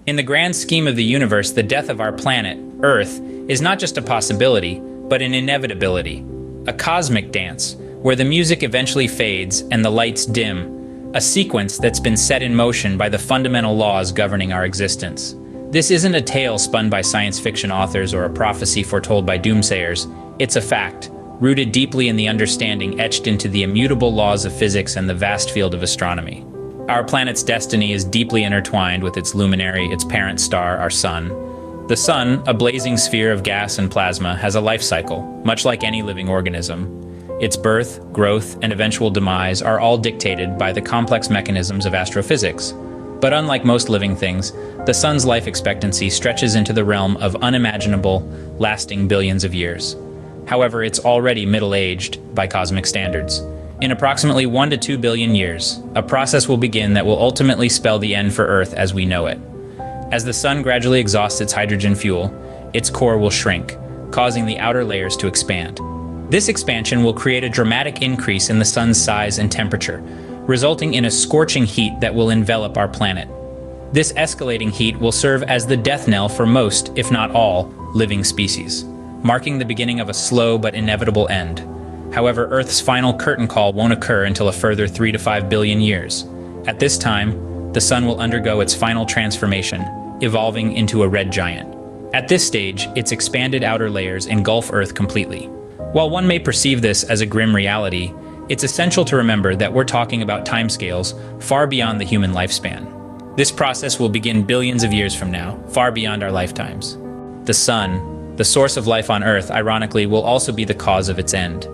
In the grand scheme of the universe, the death of our planet, Earth, is not just a possibility, but an inevitability. A cosmic dance, where the music eventually fades and the lights dim. A sequence that's been set in motion by the fundamental laws governing our existence. This isn't a tale spun by science fiction authors or a prophecy foretold by doomsayers. It's a fact, rooted deeply in the understanding etched into the immutable laws of physics and the vast field of astronomy. Our planet's destiny is deeply intertwined with its luminary, its parent star, our sun. The sun, a blazing sphere of gas and plasma, has a life cycle, much like any living organism. Its birth, growth, and eventual demise are all dictated by the complex mechanisms of astrophysics. But unlike most living things, the sun's life expectancy stretches into the realm of unimaginable, lasting billions of years. However, it's already middle-aged by cosmic standards. In approximately 1 to 2 billion years, a process will begin that will ultimately spell the end for Earth as we know it. As the sun gradually exhausts its hydrogen fuel, its core will shrink, causing the outer layers to expand. This expansion will create a dramatic increase in the sun's size and temperature, resulting in a scorching heat that will envelop our planet. This escalating heat will serve as the death knell for most, if not all, living species, marking the beginning of a slow but inevitable end. However, Earth's final curtain call won't occur until a further 3 to 5 billion years. At this time, the sun will undergo its final transformation, evolving into a red giant. At this stage, its expanded outer layers engulf Earth completely. While one may perceive this as a grim reality, it's essential to remember that we're talking about timescales far beyond the human lifespan. This process will begin billions of years from now, far beyond our lifetimes. The sun, the source of life on Earth, ironically, will also be the cause of its end.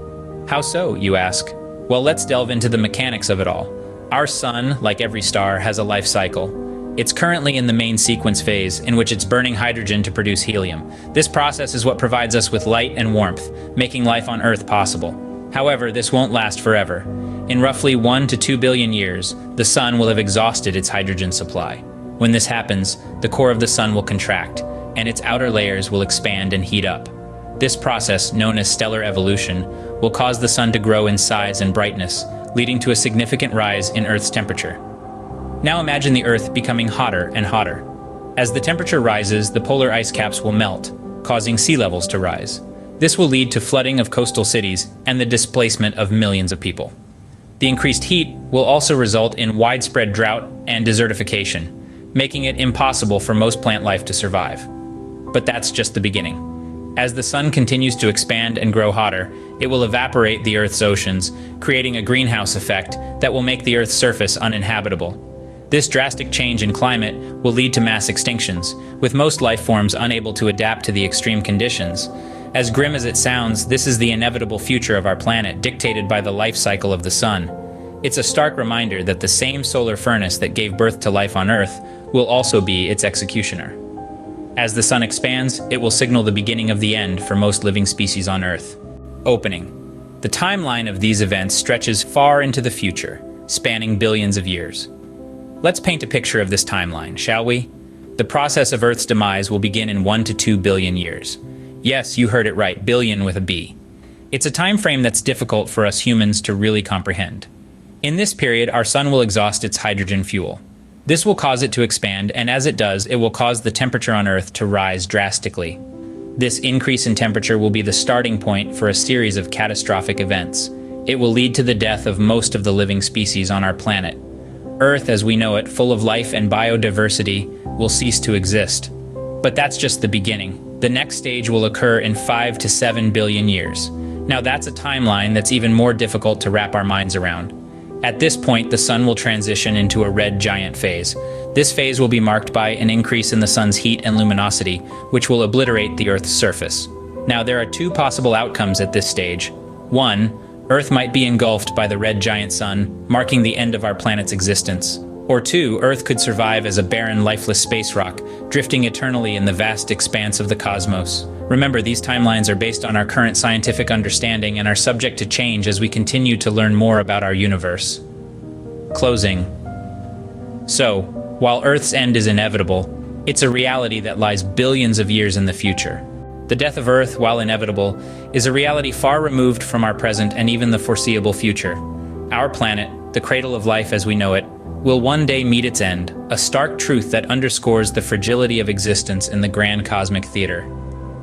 How so, you ask? Well, let's delve into the mechanics of it all. Our sun, like every star, has a life cycle. It's currently in the main sequence phase, in which it's burning hydrogen to produce helium. This process is what provides us with light and warmth, making life on Earth possible. However, this won't last forever. In roughly 1 to 2 billion years, the sun will have exhausted its hydrogen supply. When this happens, the core of the sun will contract, and its outer layers will expand and heat up. This process, known as stellar evolution, will cause the sun to grow in size and brightness, leading to a significant rise in Earth's temperature. Now imagine the Earth becoming hotter and hotter. As the temperature rises, the polar ice caps will melt, causing sea levels to rise. This will lead to flooding of coastal cities and the displacement of millions of people. The increased heat will also result in widespread drought and desertification, making it impossible for most plant life to survive. But that's just the beginning. As the sun continues to expand and grow hotter, it will evaporate the Earth's oceans, creating a greenhouse effect that will make the Earth's surface uninhabitable. This drastic change in climate will lead to mass extinctions, with most life forms unable to adapt to the extreme conditions. As grim as it sounds, this is the inevitable future of our planet, dictated by the life cycle of the sun. It's a stark reminder that the same solar furnace that gave birth to life on Earth will also be its executioner. As the sun expands, it will signal the beginning of the end for most living species on Earth. Opening. The timeline of these events stretches far into the future, spanning billions of years. Let's paint a picture of this timeline, shall we? The process of Earth's demise will begin in 1 to 2 billion years. Yes, you heard it right, billion with a B. It's a time frame that's difficult for us humans to really comprehend. In this period, our sun will exhaust its hydrogen fuel. This will cause it to expand, and as it does, it will cause the temperature on Earth to rise drastically. This increase in temperature will be the starting point for a series of catastrophic events. It will lead to the death of most of the living species on our planet. Earth, as we know it, full of life and biodiversity, will cease to exist. But that's just the beginning. The next stage will occur in 5 to 7 billion years. Now that's a timeline that's even more difficult to wrap our minds around. At this point, the sun will transition into a red giant phase. This phase will be marked by an increase in the sun's heat and luminosity, which will obliterate the Earth's surface. Now, there are two possible outcomes at this stage. 1, Earth might be engulfed by the red giant sun, marking the end of our planet's existence. Or 2, Earth could survive as a barren, lifeless space rock, drifting eternally in the vast expanse of the cosmos. Remember, these timelines are based on our current scientific understanding and are subject to change as we continue to learn more about our universe. Closing. So, while Earth's end is inevitable, it's a reality that lies billions of years in the future. The death of Earth, while inevitable, is a reality far removed from our present and even the foreseeable future. Our planet, the cradle of life as we know it, will one day meet its end, a stark truth that underscores the fragility of existence in the grand cosmic theater.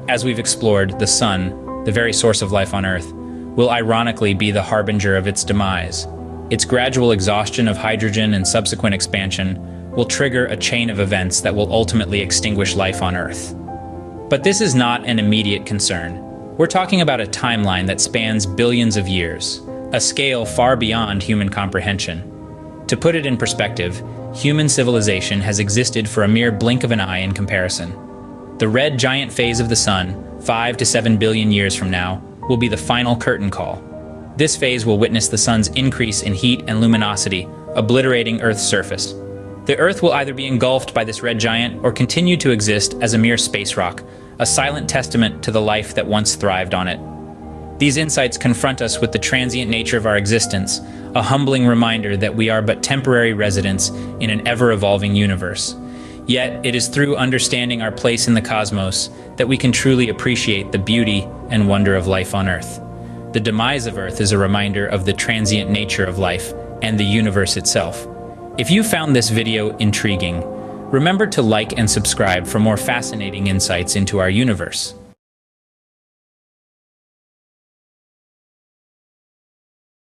As we've explored, the sun, the very source of life on Earth, will ironically be the harbinger of its demise. Its gradual exhaustion of hydrogen and subsequent expansion will trigger a chain of events that will ultimately extinguish life on Earth. But this is not an immediate concern. We're talking about a timeline that spans billions of years, a scale far beyond human comprehension. To put it in perspective, human civilization has existed for a mere blink of an eye in comparison. The red giant phase of the sun, 5 to 7 billion years from now, will be the final curtain call. This phase will witness the sun's increase in heat and luminosity, obliterating Earth's surface. The Earth will either be engulfed by this red giant or continue to exist as a mere space rock, a silent testament to the life that once thrived on it. These insights confront us with the transient nature of our existence, a humbling reminder that we are but temporary residents in an ever-evolving universe. Yet, it is through understanding our place in the cosmos that we can truly appreciate the beauty and wonder of life on Earth. The demise of Earth is a reminder of the transient nature of life and the universe itself. If you found this video intriguing, remember to like and subscribe for more fascinating insights into our universe.